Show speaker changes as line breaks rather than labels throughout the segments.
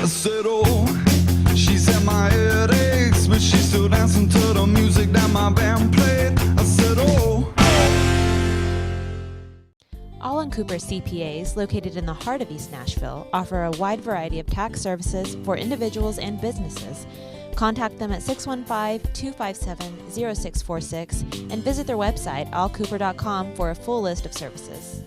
I said, oh, she said my head aches, but she's still dancing to the music that my band played. I said, oh.
All Cooper CPAs, located in the heart of East Nashville, offer a wide variety of tax services for individuals and businesses. Contact them at 615-257-0646 and visit their website, allcooper.com, for a full list of services.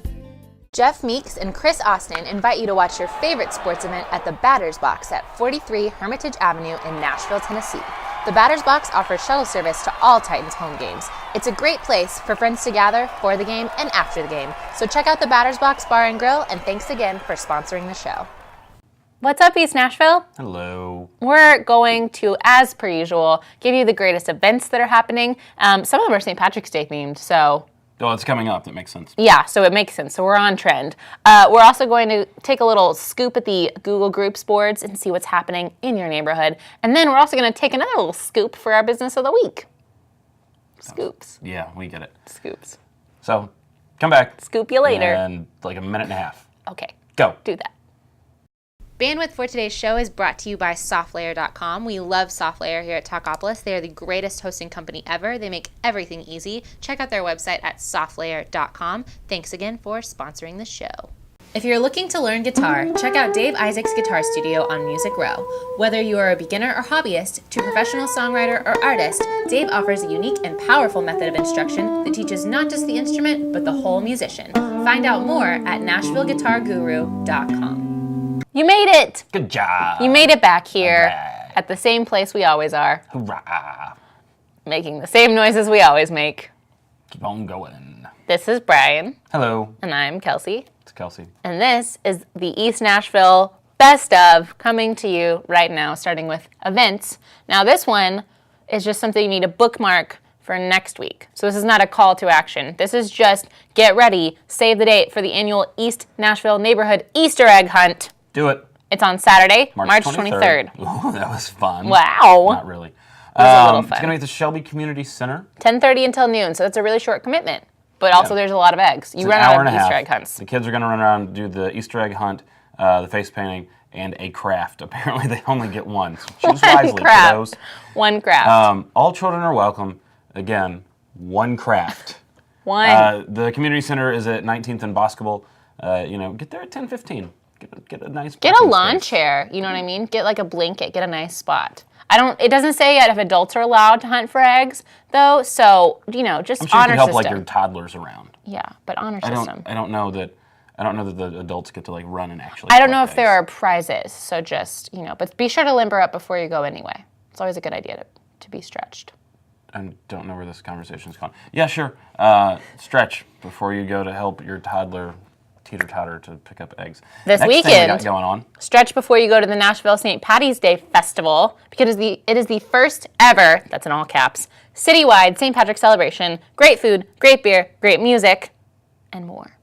Jeff Meeks and Chris Austin invite you to watch your favorite sports event at the Batter's Box at 43 Hermitage Avenue in Nashville, Tennessee. The Batter's Box offers shuttle service to all Titans home games. It's a great place for friends to gather for the game and after the game. So check out the Batter's Box Bar and Grill, and thanks again for sponsoring the show. What's up, East Nashville?
Hello.
We're going to, as per usual, give you the greatest events that are happening. Some of them are St. Patrick's Day themed, so...
Oh, it's coming up. That makes sense.
Yeah, so it makes sense. So we're on trend. We're also going to take a little scoop at the Google Groups boards and see what's happening in your neighborhood. And then we're also going to take another little scoop for our business of the week. Scoops.
Yeah, we get it.
Scoops.
So, come back.
Scoop you later.
And like a minute and a half.
Okay.
Go.
Do that. Bandwidth for today's show is brought to you by SoftLayer.com. We love SoftLayer here at Talkapolis. They are the greatest hosting company ever. They make everything easy. Check out their website at SoftLayer.com. Thanks again for sponsoring the show. If you're looking to learn guitar, check out Dave Isaac's Guitar Studio on Music Row. Whether you are a beginner or hobbyist, to professional songwriter or artist, Dave offers a unique and powerful method of instruction that teaches not just the instrument, but the whole musician. Find out more at NashvilleGuitarGuru.com. You made it!
Good job.
You made it back here
Alright.
at the same place we always are.
Hoorah.
Making the same noises we always make.
Keep on going.
This is Brian.
Hello.
And I'm Kelsey.
It's Kelsey.
And this is the East Nashville Best Of coming to you right now, starting with events. Now this one is just something you need to bookmark for next week. So this is not a call to action. This is just get ready, save the date for the annual East Nashville Neighborhood Easter Egg Hunt.
Do it.
It's on Saturday, March 23rd.
Oh, that was fun.
Wow.
Not really.
It was a little fun.
It's going to be at the Shelby Community Center.
10:30 until noon, so it's a really short commitment. But also there's a lot of eggs. You run out of Easter egg hunts.
The kids are going to run around and do the Easter egg hunt, the face painting, and a craft. Apparently they only get one. So choose wisely, kiddos.
One craft.
All children are welcome. Again, one craft.
One.
The community center is at 19th and Boscobel. Get there at 10:15. Get a nice.
Get a lawn chair. You know what I mean? Get like a blanket. Get a nice spot. It doesn't say yet if adults are allowed to hunt for eggs, though. So just
I'm sure
honor
you can help
system.
like your toddlers around.
Yeah, but honor system.
I don't know that the adults get to like run and actually.
I don't know if
eggs.
there are prizes. So just but be sure to limber up before you go anyway. It's always a good idea to be stretched.
I don't know where this conversation's gone. Yeah, sure. Stretch before you go to help your toddler teeter-totter to pick up eggs.
This
Next
weekend,
thing we got going on.
Stretch before you go to the Nashville St. Paddy's Day Festival, because it is the first ever, that's in all caps, citywide St. Patrick's celebration. Great food, great beer, great music, and more.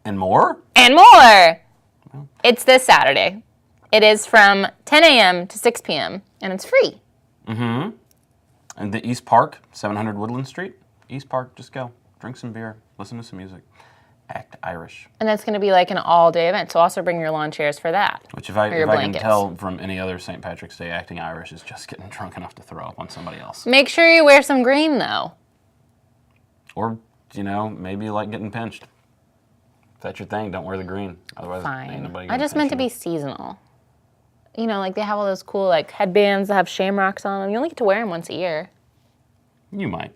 And more?
And more! It's this Saturday. It is from 10 a.m. to 6 p.m., and it's free.
Mm-hmm. And the East Park, 700 Woodland Street. East Park, just go. Drink some beer, listen to some music. Act Irish.
And that's going to be like an all-day event, so also bring your lawn chairs for that.
Which if I can tell from any other St. Patrick's Day, acting Irish is just getting drunk enough to throw up on somebody else.
Make sure you wear some green, though.
Or, maybe you like getting pinched. If that's your thing, don't wear the green. Otherwise,
Fine.
ain't nobody
I just meant to be seasonal. Like they have all those cool headbands that have shamrocks on them. You only get to wear them once a year.
You might.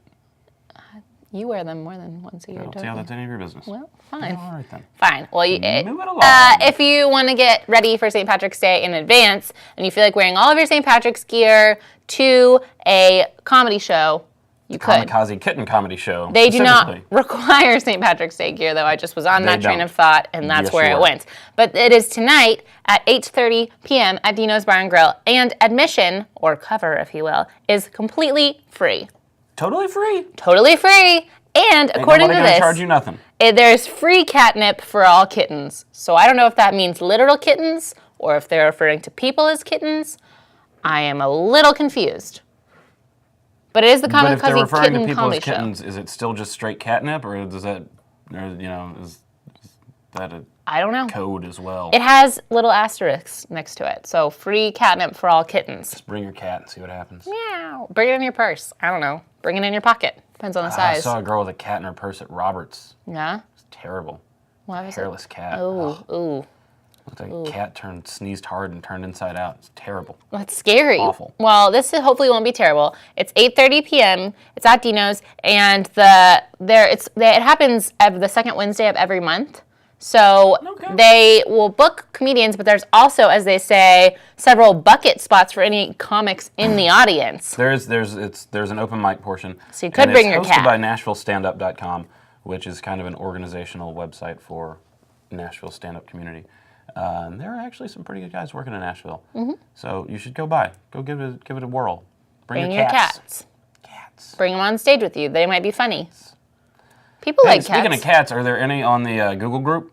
You wear them more than once a year,
Don't
don't
see how
you?
that's any of your business.
Well, fine.
All right then.
Fine. Well,
Move it along.
if you want to get ready for St. Patrick's Day in advance, and you feel like wearing all of your St. Patrick's gear to a comedy show, you could.
Kamikaze Kitten Comedy Show.
They do not require St. Patrick's Day gear, though. I just was on that train of thought, and that's where it went. But it is tonight at 8:30 p.m. at Dino's Bar and Grill, and admission, or cover, if you will, is completely free.
Totally free.
Totally free. And according to this,
charge you nothing.
There's free catnip for all kittens. So I don't know if that means literal kittens or if they're referring to people as kittens. I am a little confused. But it is the Kamikaze Kitten Comedy Show.
Kittens, is it still just straight catnip, or does that, is that
I don't know.
code as well?
It has little asterisks next to it. So free catnip for all kittens.
Just bring your cat and see what happens.
Meow. Bring it in your purse. I don't know. Bring it in your pocket. Depends on the
I
size.
saw a girl with a cat in her purse at Roberts.
Yeah?
It's terrible.
What was it?
Hairless cat.
Ooh, ooh.
Looked like a cat sneezed hard and turned inside out. It's terrible.
That's scary.
Awful.
Well, this hopefully won't be terrible. It's 8:30 p.m. It's at Dino's, and it happens the second Wednesday of every month. So they will book comedians, but there's also, as they say, several bucket spots for any comics in the audience.
There's an open mic portion.
So you could bring your
It's hosted
cat.
by NashvilleStandup.com, which is kind of an organizational website for Nashville stand-up community. And there are actually some pretty good guys working in Nashville. Mm-hmm. So you should go by. Go give it a whirl. Bring your cats. Cats.
Bring them on stage with you. They might be funny. People like cats.
Speaking of cats, are there any on the Google group?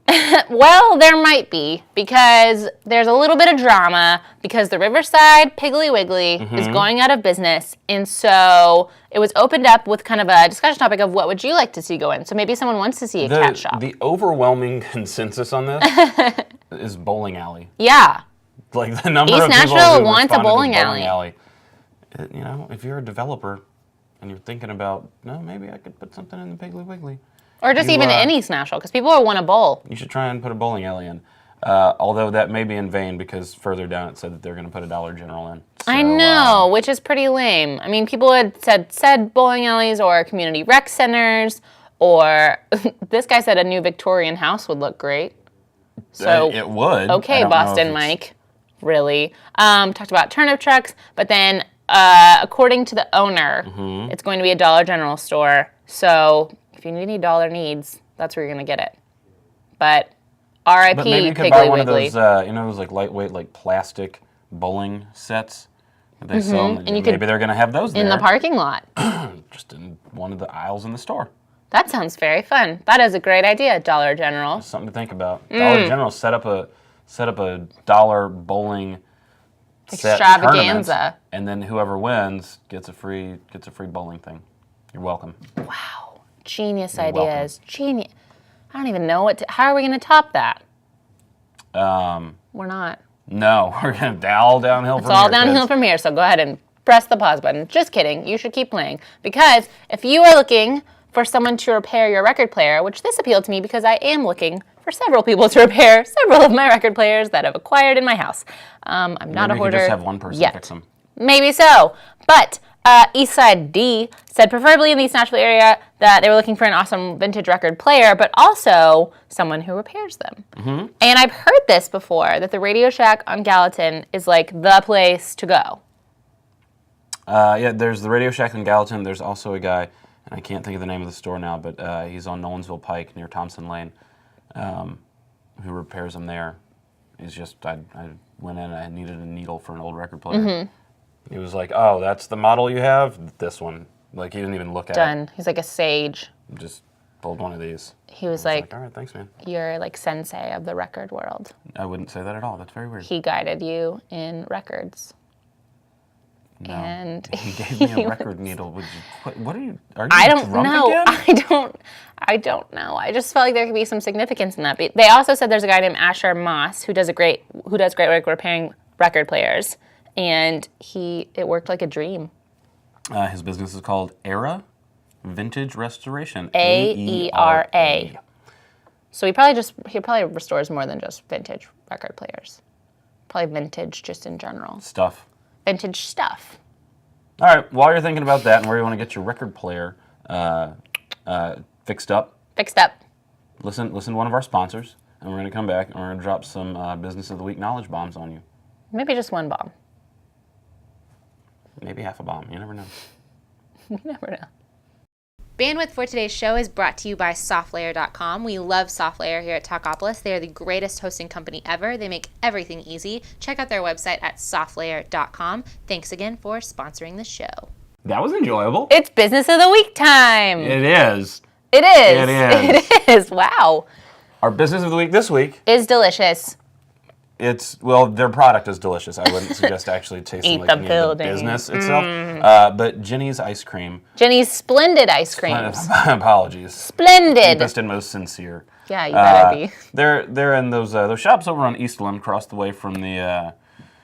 Well, there might be, because there's a little bit of drama, because the RiverSide Piggly Wiggly is going out of business, and so it was opened up with kind of a discussion topic of what would you like to see go in. So maybe someone wants to see a cat shop.
The overwhelming consensus on this is bowling alley.
Yeah.
Like the number
East
of people
Nashville
who
wants a
responded
bowling
to
alley.
You know, if you're a developer and you're thinking about, no, maybe I could put something in the Piggly Wiggly.
Or just even in East Nashville, because people want to bowl.
You should try and put a bowling alley in. Although that may be in vain, because further down it said that they're going to put a Dollar General in. So,
I know, which is pretty lame. I mean, people had said bowling alleys or community rec centers, or this guy said a new Victorian house would look great. So
it would.
Okay,
I don't know
Boston
if it's-
Mike. Really. Talked about turnip trucks, but then according to the owner, it's going to be a Dollar General store. So if you need any dollar needs, that's where you're going to get it. But R.I.P.
But maybe you could
Piggly
buy one of
Wiggly.
those, those like lightweight, like plastic bowling sets that they sell.
And you
Maybe
could-
they're going to have those
in
there.
the parking lot.
Just in one of the aisles in the store.
That sounds very fun. That is a great idea, Dollar General.
Something to think about. Dollar General set up a dollar bowling set
Extravaganza.
tournament, and then whoever wins gets a free bowling thing. You're welcome.
Wow. Genius
You're
ideas. Genius. I don't even know how are we going to top that? We're not.
No, we're going to all downhill from
It's all
here,
downhill
kids.
from here, so go ahead and press the pause button. Just kidding. You should keep playing. Because if you are looking for someone to repair your record player, which this appealed to me because I am looking for several people to repair several of my record players that I've acquired in my house. I'm not a
Maybe you
hoarder
could just have one person
yet.
fix them.
Maybe so. But Eastside D said preferably in the East Nashville area that they were looking for an awesome vintage record player, but also someone who repairs them. And I've heard this before, that the Radio Shack on Gallatin is like the place to go.
Yeah, there's the Radio Shack in Gallatin. There's also a guy, and I can't think of the name of the store now, but he's on Nolensville Pike near Thompson Lane, who repairs them there. He's just, I went in and I needed a needle for an old record player. He was like, oh, that's the model you have? This one. Like, he didn't even look at it.
Done. He's like a sage.
Just pulled one of these.
He was
I
like,
all right, thanks, man.
you're like sensei of the record world.
I wouldn't say that at all. That's very weird.
He guided you in records.
No.
And
He gave me a record needle. What are you drunk
know.
again?
I don't know. I just felt like there could be some significance in that. But they also said there's a guy named Asher Moss who does great work repairing record players, and it worked like a dream.
His business is called Era Vintage Restoration.
AERA. So he probably restores more than just vintage record players. Probably vintage just in general.
Stuff.
Vintage stuff.
All right, while you're thinking about that and where you want to get your record player fixed up, listen to one of our sponsors, and we're going to come back and we're going to drop some Business of the Week knowledge bombs on you.
Maybe just one bomb.
Maybe half a bomb. You never know.
You never know. Bandwidth for today's show is brought to you by SoftLayer.com. We love SoftLayer here at Talkapolis. They are the greatest hosting company ever. They make everything easy. Check out their website at SoftLayer.com. Thanks again for sponsoring the show.
That was enjoyable.
It's Business of the Week time.
It is.
It is.
It is.
It is. Wow.
Our Business of the Week this week,
Is delicious.
their product is delicious. I wouldn't suggest actually tasting
Eat
like
the
any of
building.
the business itself. But Jeni's ice cream.
Jeni's Splendid ice creams.
Apologies.
Splendid.
Deepest and most sincere.
Yeah, you better be.
They're in those shops over on Eastland, across the way from the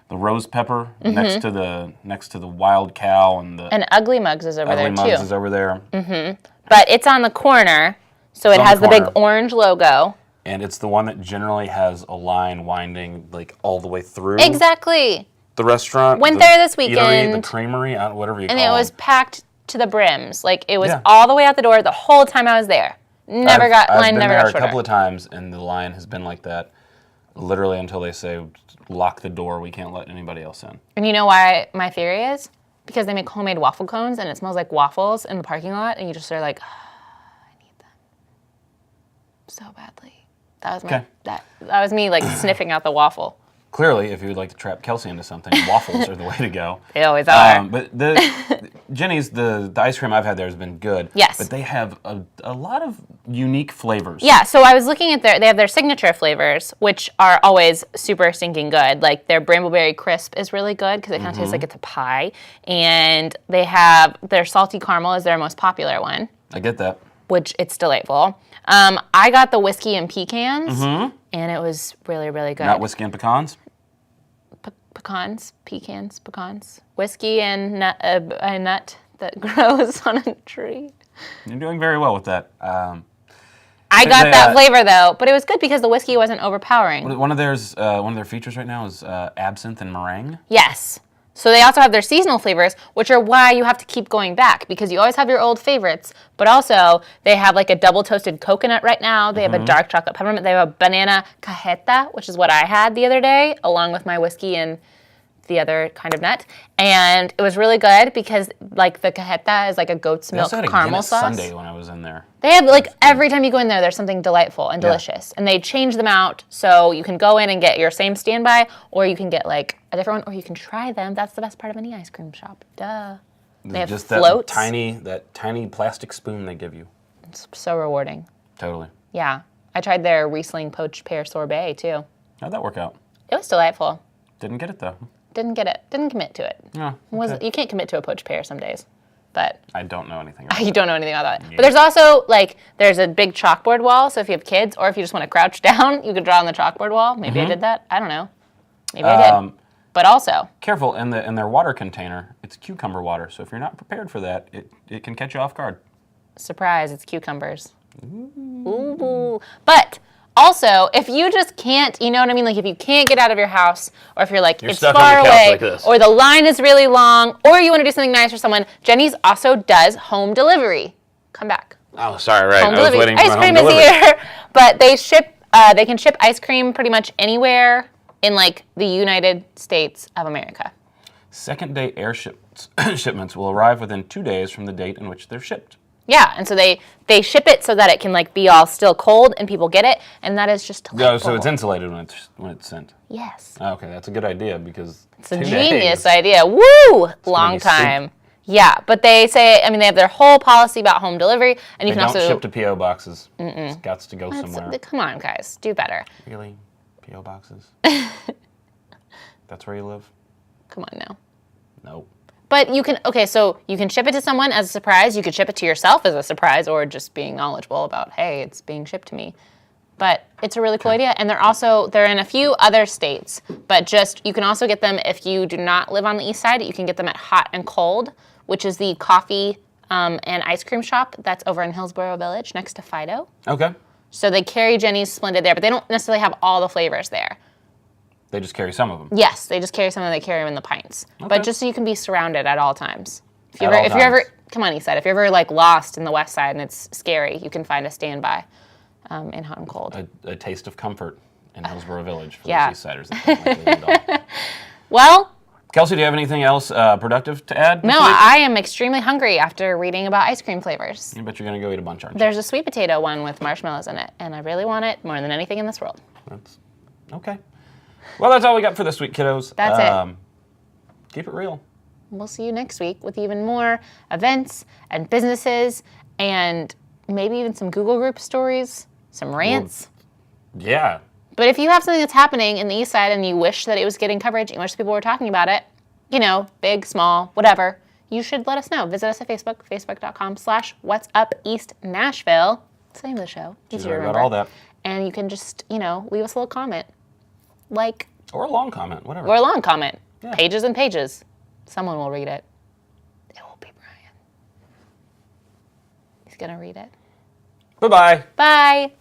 Rose Pepper, next to the Wild Cow
and Ugly Mugs is over there too.
Ugly Mugs is over there.
But it's on the corner, so it has the big orange logo.
And it's the one that generally has a line winding like all the way through.
Exactly.
The restaurant.
Went there this weekend.
Eatery, the creamery, whatever you call it.
And it was packed to the brims. Like, it was all the way out the door the whole time I was there. Line never got shorter.
I've been there a couple of times, and the line has been like that literally until they say, lock the door, we can't let anybody else in.
And you know why my theory is? Because they make homemade waffle cones, and it smells like waffles in the parking lot, and you just are like, oh, I need them so badly. That was that was me, like, sniffing out the waffle.
Clearly, if you would like to trap Kelsey into something, waffles are the way to go.
They always are.
But Jeni's, the ice cream I've had there has been good.
Yes.
But they have a lot of unique flavors.
Yeah, so I was looking at they have their signature flavors, which are always super stinking good. Like, their Brambleberry Crisp is really good because it kind of tastes like it's a pie. And they have their Salty Caramel is their most popular one.
I get that.
Which, it's delightful. I got the whiskey and pecans, and it was really, really good.
Not whiskey and pecans?
Pecans. Whiskey and a nut that grows on a tree.
You're doing very well with that.
I got that flavor, though, but it was good because the whiskey wasn't overpowering.
One of their features right now is absinthe and meringue.
Yes. So they also have their seasonal flavors, which are why you have to keep going back, because you always have your old favorites, but also they have like a double toasted coconut right now. They have a dark chocolate peppermint. They have a banana cajeta, which is what I had the other day, along with my whiskey and the other kind of nut. And it was really good because like the cajeta is like a goat's milk caramel sauce.
Sunday when I was in there.
They have like every time you go in there, there's something delightful and delicious. And they change them out so you can go in and get your same standby, or you can get like a different one, or you can try them. That's the best part of any ice cream shop. Duh. They have
just
floats.
that tiny plastic spoon they give you.
It's so rewarding.
Totally.
Yeah. I tried their Riesling poached pear sorbet too.
How'd that work out?
It was delightful.
Didn't get it though.
Didn't get it. Didn't commit to it.
No. Okay.
You can't commit to a poached pear some days. But
I don't know anything about
you
it.
don't know anything about that. Yeah. But there's also, like, there's a big chalkboard wall, so if you have kids, or if you just want to crouch down, you could draw on the chalkboard wall. Maybe I did that. I don't know. Maybe I did. But also...
Careful, in their water container, it's cucumber water, so if you're not prepared for that, it can catch you off guard.
Surprise, it's cucumbers. Ooh. But... also, if you just can't, you know what I mean? Like, if you can't get out of your house, or if you're like, it's far away, like or the line is really long, or you want to do something nice for someone, Jeni's also does home delivery. Come back.
Oh, sorry, right.
Home
I was waiting for
ice cream
home
is here. But they can ship ice cream pretty much anywhere in, like, the United States of America.
Second-day air shipments will arrive within 2 days from the date in which they're shipped.
Yeah, and so they ship it so that it can like be all still cold and people get it, and that is just delightful.
Yeah, so it's insulated when it's sent.
Yes.
Okay, that's a good idea because
it's a genius idea. Woo! Long time. Yeah, but they say, I mean, they have their whole policy about home delivery, and you can also...
They don't ship to P.O. boxes. It's got to go somewhere.
Come on, guys. Do better.
Really? P.O. boxes? That's where you live?
Come on now.
Nope.
But you can, so you can ship it to someone as a surprise. You could ship it to yourself as a surprise, or just being knowledgeable about, hey, it's being shipped to me. But it's a really cool idea. And they're in a few other states, but you can also get them if you do not live on the east side. You can get them at Hot and Cold, which is the coffee and ice cream shop that's over in Hillsborough Village next to Fido.
Okay.
So they carry Jeni's Splendid there, but they don't necessarily have all the flavors there.
They just carry some of them.
Yes, they just carry some and they carry them in the pints. Okay. But just so you can be surrounded at all times. If you're ever, come on, East Side. If you're ever like lost in the West Side and it's scary, you can find a standby in Hot and Cold.
A taste of comfort in Hillsborough Village for those East Siders.
Well,
Kelsey, do you have anything else productive to add?
No, I am extremely hungry after reading about ice cream flavors.
I bet you're going to go eat a bunch, aren't you?
There's a sweet potato one with marshmallows in it, and I really want it more than anything in this world.
That's okay. Well, that's all we got for this week, kiddos.
That's it.
Keep it real.
We'll see you next week with even more events and businesses and maybe even some Google group stories, some rants.
Well, yeah.
But if you have something that's happening in the East Side and you wish that it was getting coverage and you wish people were talking about it, big, small, whatever, you should let us know. Visit us at Facebook, facebook.com/whatsupeastnashville. It's the name of the show. Easy to remember.
About all that.
And you can just, leave us a little comment.
Or a long comment, whatever.
Or a long comment.
Yeah.
Pages and pages. Someone will read it. It will be Brian. He's going to read it.
Bye-bye.
Bye.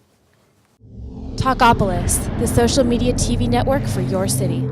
Talkapolis, the social media TV network for your city.